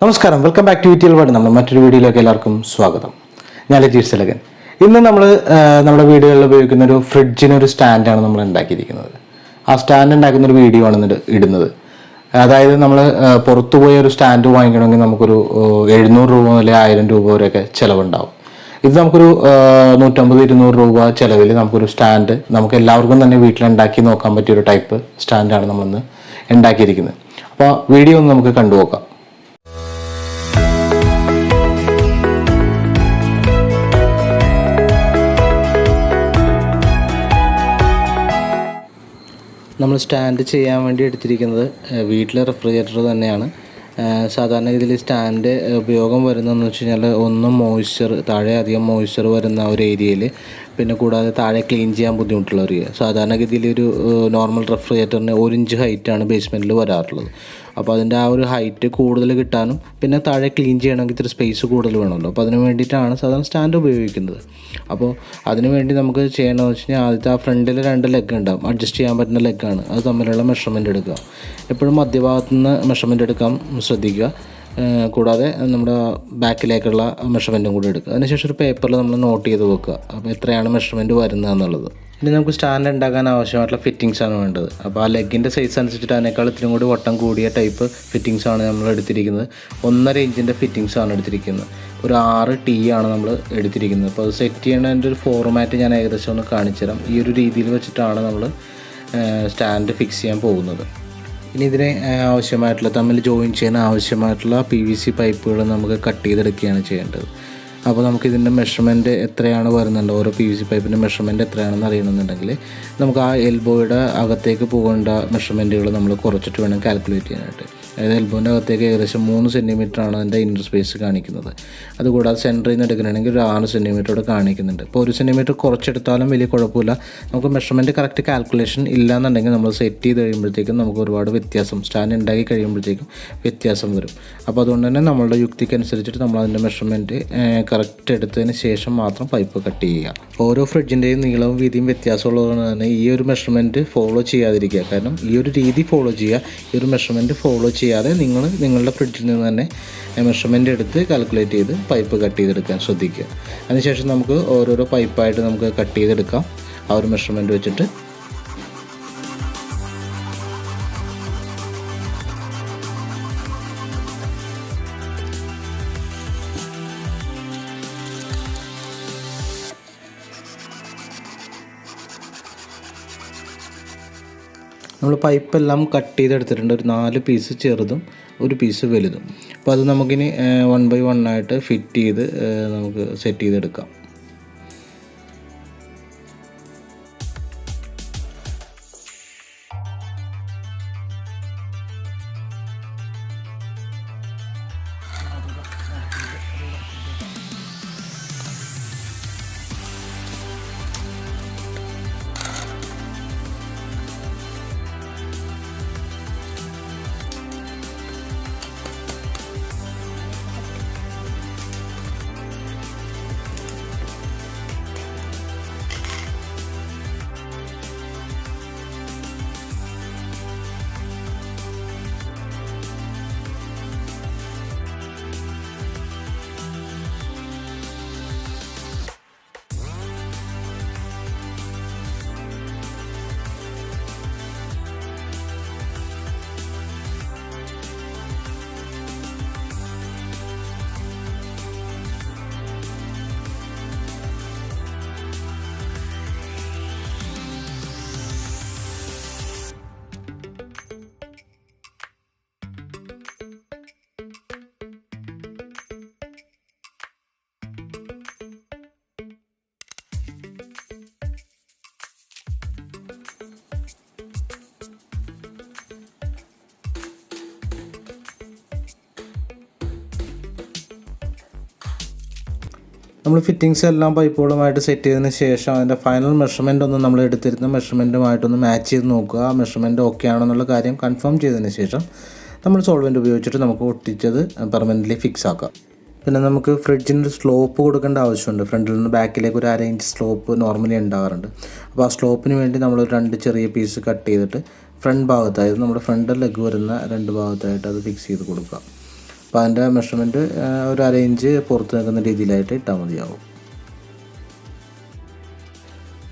നമസ്കാരം, welcome back to വിറ്റിൽ word. നമ്മൾ മറ്റൊരു വീഡിയോയിലേക്ക് എല്ലാവർക്കും സ്വാഗതം. ഞാൻ ലജീഷ് തിലകൻ. ഇന്ന് നമ്മൾ നമ്മുടെ വീടുകളിൽ ഉപയോഗിക്കുന്ന ഒരു ഫ്രിഡ്ജിനൊരു സ്റ്റാൻഡാണ് നമ്മൾ ഉണ്ടാക്കിയിരിക്കുന്നത്. ആ സ്റ്റാൻഡ് ഉണ്ടാക്കുന്ന ഒരു വീഡിയോ ആണ് ഇടുന്നത്. അതായത് നമ്മൾ പുറത്തു പോയി ഒരു സ്റ്റാൻഡ് വാങ്ങിക്കണമെങ്കിൽ നമുക്കൊരു 700 രൂപ മുതൽ 1000 രൂപ വരെയൊക്കെ ചിലവുണ്ടാവും. ഇത് നമുക്കൊരു 150-200 രൂപ ചിലവിൽ നമുക്കൊരു സ്റ്റാൻഡ് നമുക്ക് എല്ലാവർക്കും തന്നെ വീട്ടിലുണ്ടാക്കി നോക്കാൻ പറ്റിയൊരു ടൈപ്പ് സ്റ്റാൻഡാണ് നമ്മളിന്ന് ഉണ്ടാക്കിയിരിക്കുന്നത്. അപ്പോൾ വീഡിയോ ഒന്ന് നമുക്ക് കണ്ടുനോക്കാം. നമ്മൾ സ്റ്റാൻഡ് ചെയ്യാൻ വേണ്ടി എടുത്തിരിക്കുന്നത് വീട്ടിലെ റെഫ്രിജറേറ്റർ തന്നെയാണ്. സാധാരണഗതിയിൽ സ്റ്റാൻഡ് ഉപയോഗം വരുന്നതെന്ന് വെച്ച് കഴിഞ്ഞാൽ ഒന്ന് മോയ്സ്ചർ, താഴെ അധികം മോയ്സ്ചർ വരുന്ന ഒരു ഏരിയയിൽ, പിന്നെ കൂടാതെ താഴെ ക്ലീൻ ചെയ്യാൻ ബുദ്ധിമുട്ടുള്ള ഒരു ഏരിയ. സാധാരണഗതിയിൽ ഒരു നോർമൽ റെഫ്രിജറേറ്ററിന് 1 ഇഞ്ച് ഹൈറ്റാണ് ബേസ്മെൻറ്റിൽ വരാറുള്ളത്. അപ്പോൾ അതിൻ്റെ ആ ഒരു ഹൈറ്റ് കൂടുതൽ കിട്ടാനും പിന്നെ താഴെ ക്ലീൻ ചെയ്യണമെങ്കിൽ ഇത്തിരി സ്പേസ് കൂടുതൽ വേണമല്ലോ. അപ്പോൾ അതിന് വേണ്ടിയിട്ടാണ് സാധാരണ സ്റ്റാൻഡ് ഉപയോഗിക്കുന്നത്. അപ്പോൾ അതിന് വേണ്ടി നമുക്ക് ചെയ്യണമെന്ന് വെച്ച് കഴിഞ്ഞാൽ ആദ്യത്തെ ആ ഫ്രണ്ടിൽ 2 ലെഗ് ഉണ്ടാകും, അഡ്ജസ്റ്റ് ചെയ്യാൻ പറ്റുന്ന ലെഗാണ്. അത് തമ്മിലുള്ള മെഷർമെൻറ്റ് എടുക്കുക. എപ്പോഴും മധ്യഭാഗത്തു നിന്ന് മെഷർമെൻറ്റ് എടുക്കാൻ ശ്രദ്ധിക്കുക. കൂടാതെ നമ്മുടെ ബാക്കിലേക്കുള്ള മെഷർമെൻറ്റും കൂടി എടുക്കുക. അതിനുശേഷം ഒരു പേപ്പറിൽ നമ്മൾ നോട്ട് ചെയ്ത് വെക്കുക, അപ്പോൾ എത്രയാണ് മെഷർമെൻറ്റ് വരുന്നത് എന്നുള്ളത്. ഇനി നമുക്ക് സ്റ്റാൻഡ് ഉണ്ടാക്കാൻ ആവശ്യമായിട്ടുള്ള ഫിറ്റിങ്സാണ് വേണ്ടത്. അപ്പോൾ ആ ലെഗിൻ്റെ സൈസ് അനുസരിച്ചിട്ട് അതിനേക്കാൾ ഇത്തിരി കൂടി വട്ടം കൂടിയ ടൈപ്പ് ഫിറ്റിങ്സാണ് നമ്മൾ എടുത്തിരിക്കുന്നത്. 1.5 ഇഞ്ചിൻ്റെ ഫിറ്റിങ്സാണ് എടുത്തിരിക്കുന്നത്. ഒരു 6 T ആണ് നമ്മൾ എടുത്തിരിക്കുന്നത്. അപ്പോൾ അത് സെറ്റ് ചെയ്യേണ്ടതിൻ്റെ ഒരു ഫോർമാറ്റ് ഞാൻ ഏകദേശം ഒന്ന് കാണിച്ചു തരാം. ഈ ഒരു രീതിയിൽ വെച്ചിട്ടാണ് നമ്മൾ സ്റ്റാൻഡ് ഫിക്സ് ചെയ്യാൻ പോകുന്നത്. ഇനി ഇതിന് ആവശ്യമായിട്ടുള്ള തമ്മിൽ ജോയിൻ ചെയ്യാൻ ആവശ്യമായിട്ടുള്ള PVC പൈപ്പുകൾ നമുക്ക് കട്ട് ചെയ്തെടുക്കുകയാണ് ചെയ്യേണ്ടത്. അപ്പോൾ നമുക്കിതിൻ്റെ മെഷർമെൻറ്റ് എത്രയാണ് വരുന്നുണ്ട്, ഓരോ PVC പൈപ്പിൻ്റെ മെഷർമെൻറ്റ് എത്രയാണെന്ന് അറിയണമെന്നുണ്ടെങ്കിൽ നമുക്ക് ആ എൽബോയുടെ അകത്തേക്ക് പോകേണ്ട മെഷർമെൻറ്റുകൾ നമ്മൾ കുറച്ചിട്ട് വേണം കാൽക്കുലേറ്റ് ചെയ്യാനായിട്ട്. അതായത് എൽബോൻ്റെ അകത്തേക്ക് ഏകദേശം 3 സെൻറ്റിമീറ്ററാണ് അതിൻ്റെ ഇന്നർ സ്പേസ് കാണിക്കുന്നത്. അതുകൂടാതെ സെൻറ്ററിൽ നിന്ന് എടുക്കണമെങ്കിൽ ഒരു 6 സെൻറ്റിമീറ്ററോടെ കാണിക്കുന്നുണ്ട്. ഇപ്പോൾ 1 സെൻറ്റിമീറ്റർ കുറച്ചെടുത്താലും വലിയ കുഴപ്പമില്ല. നമുക്ക് മെഷർമെൻറ്റ് കറക്റ്റ് കാൽക്കുലേഷൻ ഇല്ലയെന്നുണ്ടെങ്കിൽ നമ്മൾ സെറ്റ് ചെയ്ത് കഴിയുമ്പോഴത്തേക്കും നമുക്ക് ഒരുപാട് വ്യത്യാസം, സ്റ്റാൻഡ് ഉണ്ടാക്കി കഴിയുമ്പോഴത്തേക്കും വ്യത്യാസം വരും. അപ്പോൾ അതുകൊണ്ട് തന്നെ നമ്മളുടെ യുക്തിക്കനുസരിച്ചിട്ട് നമ്മൾ അതിൻ്റെ മെഷർമെൻറ്റ് കറക്റ്റ് എടുത്തതിന് ശേഷം മാത്രം പൈപ്പ് കട്ട് ചെയ്യുക. ഓരോ ഫ്രിഡ്ജിൻ്റെയും നീളവും വീതിയും വ്യത്യാസമുള്ളതുകൊണ്ട് തന്നെ ഈ ഒരു മെഷർമെൻറ്റ് ഫോളോ ചെയ്യാതിരിക്കുക. കാരണം ഈ ഒരു രീതി ഫോളോ ചെയ്യുക, ഈ ഒരു മെഷർമെൻറ്റ് ഫോളോ ചെയ്യാതെ നിങ്ങൾ നിങ്ങളുടെ ഫ്രിഡ്ജിൽ നിന്ന് തന്നെ മെഷർമെൻറ്റ് എടുത്ത് കാൽക്കുലേറ്റ് ചെയ്ത് പൈപ്പ് കട്ട് ചെയ്തെടുക്കാൻ ശ്രദ്ധിക്കുക. അതിനുശേഷം നമുക്ക് ഓരോരോ പൈപ്പായിട്ട് നമുക്ക് കട്ട് ചെയ്തെടുക്കാം ആ ഒരു മെഷർമെൻറ്റ് വെച്ചിട്ട്. നമ്മൾ പൈപ്പെല്ലാം കട്ട് ചെയ്തെടുത്തിട്ടുണ്ട്. ഒരു 4 പീസ് ചെറുതും 1 പീസ് വലുതും. അപ്പോൾ അത് നമുക്കിനി 1 by 1 ആയിട്ട് ഫിറ്റ് ചെയ്ത് നമുക്ക് സെറ്റ് ചെയ്തെടുക്കാം. നമ്മൾ ഫിറ്റിങ്സ് എല്ലാം പൈപ്പുകളുമായിട്ട് സെറ്റ് ചെയ്തതിന് ശേഷം അതിൻ്റെ ഫൈനൽ മെഷർമെൻ്റ് ഒന്ന് നമ്മൾ എടുത്തിരുന്ന മെഷർമെൻറ്റുമായിട്ടൊന്ന് മാച്ച് ചെയ്ത് നോക്കുക. ആ മെഷർമെൻറ്റ് ഓക്കെ ആണെന്നുള്ള കാര്യം കൺഫേം ചെയ്തതിന് ശേഷം നമ്മൾ സോൾവെൻറ്റ് ഉപയോഗിച്ചിട്ട് നമുക്ക് ഒട്ടിച്ചത് പെർമനൻ്റ്ലി ഫിക്സ് ആക്കാം. പിന്നെ നമുക്ക് ഫ്രിഡ്ജിനൊരു സ്ലോപ്പ് കൊടുക്കേണ്ട ആവശ്യമുണ്ട്. ഫ്രണ്ടിൽ നിന്ന് ബാക്കിലേക്ക് ഒരു 1/2 ഇഞ്ച് സ്ലോപ്പ് നോർമലി ഉണ്ടാകാറുണ്ട്. അപ്പോൾ ആ സ്ലോപ്പിന് വേണ്ടി നമ്മൾ 2 ചെറിയ പീസ് കട്ട് ചെയ്തിട്ട് ഫ്രണ്ട് ഭാഗത്ത്, അതായത് നമ്മുടെ ഫ്രണ്ട് ലെഗ് വരുന്ന 2 ഭാഗത്തായിട്ട് അത് ഫിക്സ് ചെയ്ത് കൊടുക്കുക. അപ്പോൾ അതിൻ്റെ മെഷർമെൻറ്റ് ഒരു 1/2 ഇഞ്ച് പുറത്ത് നിൽക്കുന്ന രീതിയിലായിട്ട് ഇട്ടാൽ മതിയാവും.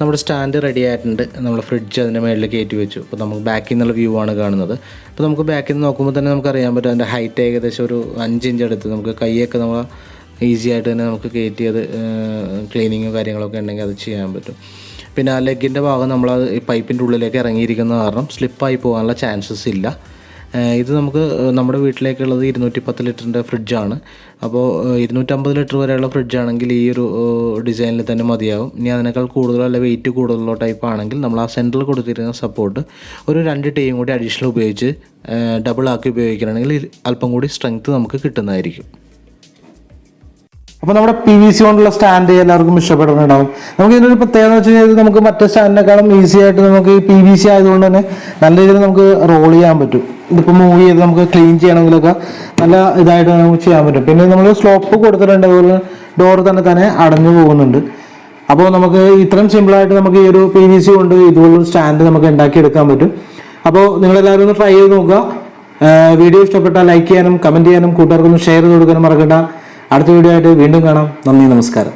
നമ്മുടെ സ്റ്റാൻഡ് റെഡി ആയിട്ടുണ്ട്. നമ്മൾ ഫ്രിഡ്ജ് അതിൻ്റെ മുകളിൽ കയറ്റി വെച്ചു. അപ്പോൾ നമുക്ക് ബാക്കിൽ നിന്നുള്ള വ്യൂ ആണ് കാണുന്നത്. അപ്പോൾ നമുക്ക് ബാക്കിൽ നിന്ന് നോക്കുമ്പോൾ തന്നെ നമുക്കറിയാൻ പറ്റും അതിൻ്റെ ഹൈറ്റ് ഏകദേശം ഒരു 5 ഇഞ്ച് അടുത്ത്. നമുക്ക് കൈയൊക്കെ നമ്മൾ ഈസി ആയിട്ട് തന്നെ നമുക്ക് കയറ്റി അത് ക്ലീനിങ്ങോ കാര്യങ്ങളൊക്കെ ഉണ്ടെങ്കിൽ അത് ചെയ്യാൻ പറ്റും. പിന്നെ ആ ലെഗിൻ്റെ ഭാഗം നമ്മൾ ഈ പൈപ്പിൻ്റെ ഉള്ളിലേക്ക് ഇറങ്ങിയിരിക്കുന്ന കാരണം സ്ലിപ്പായി പോകാനുള്ള ചാൻസസ് ഇല്ല. ഇത് നമുക്ക് നമ്മുടെ വീട്ടിലേക്കുള്ളത് 210 ലിറ്ററിൻ്റെ ഫ്രിഡ്ജാണ്. അപ്പോൾ 250 ലിറ്റർ വരെയുള്ള ഫ്രിഡ്ജാണെങ്കിൽ ഈ ഒരു ഡിസൈനിൽ തന്നെ മതിയാവും. ഇനി അതിനേക്കാൾ കൂടുതലോ അല്ല വെയിറ്റ് കൂടുതലോ ടൈപ്പ് ആണെങ്കിൽ നമ്മൾ ആ സെൻറ്ററിൽ കൊടുത്തിരിക്കുന്ന സപ്പോർട്ട് ഒരു 2 ടീയും കൂടി അഡീഷണൽ ഉപയോഗിച്ച് ഡബിൾ ആക്കി ഉപയോഗിക്കുകയാണെങ്കിൽ അല്പം കൂടി സ്ട്രെങ്ത്ത് നമുക്ക് കിട്ടുന്നതായിരിക്കും. അപ്പോൾ നമ്മുടെ PVC കൊണ്ടുള്ള സ്റ്റാൻഡ് എല്ലാവർക്കും ഇഷ്ടപ്പെടുന്നുണ്ടാവും. നമുക്ക് ഇതിനൊരു പ്രത്യേകത എന്ന് വെച്ച് കഴിഞ്ഞാൽ നമുക്ക് മറ്റേ സ്റ്റാൻഡിനേക്കാളും ഈസി ആയിട്ട് നമുക്ക് ഈ PVC ആയതുകൊണ്ട് തന്നെ നല്ല രീതിയിൽ നമുക്ക് റോൾ ചെയ്യാൻ പറ്റും. ഇതിപ്പോൾ മൂവ് ചെയ്ത് നമുക്ക് ക്ലീൻ ചെയ്യണമെങ്കിലൊക്കെ നല്ല ഇതായിട്ട് നമുക്ക് ചെയ്യാൻ പറ്റും. പിന്നെ നമ്മൾ സ്ലോപ്പ് കൊടുത്തിട്ടുണ്ട്, അതുപോലെ ഡോർ തന്നെ അടഞ്ഞു പോകുന്നുണ്ട്. അപ്പോൾ നമുക്ക് ഇത്രയും സിമ്പിളായിട്ട് നമുക്ക് ഈ ഒരു PVC കൊണ്ട് ഇതുപോലൊരു സ്റ്റാൻഡ് നമുക്ക് ഉണ്ടാക്കിയെടുക്കാൻ പറ്റും. അപ്പോൾ നിങ്ങളെല്ലാവരും ഒന്ന് ട്രൈ ചെയ്ത് നോക്കുക. വീഡിയോ ഇഷ്ടപ്പെട്ടാൽ ലൈക്ക് ചെയ്യാനും കമൻറ്റ് ചെയ്യാനും കൂട്ടുകാർക്കൊന്ന് ഷെയർ ചെയ്ത് കൊടുക്കാനും മറക്കണ്ട. അടുത്ത വീഡിയോ ആയിട്ട് വീണ്ടും കാണാം. നന്ദി, നമസ്കാരം.